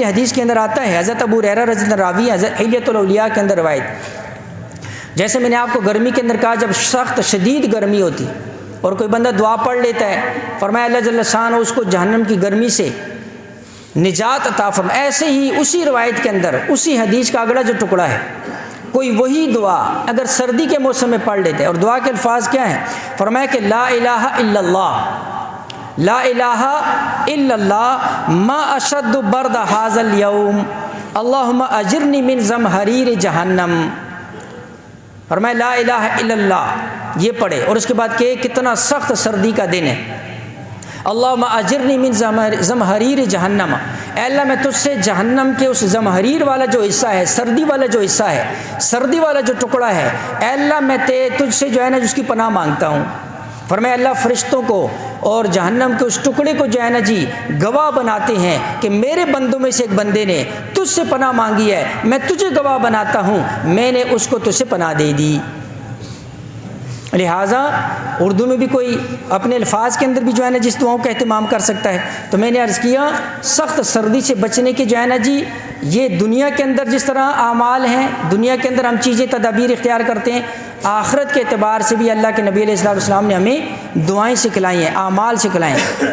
حدیث کے اندر آتا ہے، حضرت ابو ہریرہ رضی اللہ عنہ راوی حضرت حلیۃ الاولیاء کے اندر روایت، جیسے میں نے آپ کو گرمی کے اندر کہا جب سخت شدید گرمی ہوتی اور کوئی بندہ دعا پڑھ لیتا ہے، فرمایا اللہ جل شانہ اس کو جہنم کی گرمی سے نجات عطا فرمائے۔ ایسے ہی اسی روایت کے اندر اسی حدیث کا اگلا جو ٹکڑا ہے، کوئی وہی دعا اگر سردی کے موسم میں پڑھ لیتے ہیں، اور دعا کے الفاظ کیا ہیں؟ فرمایا کہ لا الہ الا اللہ، لا الہ الا اللہ ما اشد برد ھذا اليوم اللہم اجرنی من زمہریر جہنم۔ فرمایا لا الہ الا اللہ یہ پڑھے، اور اس کے بعد کہ کتنا سخت سردی کا دن ہے، اللہم اجرنی من زمہریر جہنم، اے اللہ میں تجھ سے جہنم کے اس زمہریر والا جو حصہ ہے، سردی والا جو حصہ ہے، سردی والا جو ٹکڑا ہے، اے اللہ میں تجھ سے جو ہے نا جس کی پناہ مانگتا ہوں۔ فرمایا اللہ فرشتوں کو اور جہنم کے اس ٹکڑے کو جو ہے نا جی گواہ بناتے ہیں کہ میرے بندوں میں سے ایک بندے نے تجھ سے پناہ مانگی ہے، میں تجھے گواہ بناتا ہوں میں نے اس کو تجھ سے پناہ دے دی۔ لہٰذا اردو میں بھی کوئی اپنے الفاظ کے اندر بھی جو ہے نا جس دعاؤں کا اہتمام کر سکتا ہے۔ تو میں نے عرض کیا سخت سردی سے بچنے کے جو ہے نا جی یہ دنیا کے اندر جس طرح اعمال ہیں، دنیا کے اندر ہم چیزیں تدابیر اختیار کرتے ہیں، آخرت کے اعتبار سے بھی اللہ کے نبی علیہ السلام نے ہمیں دعائیں سکھلائی ہیں، اعمال سکھلائے ہیں۔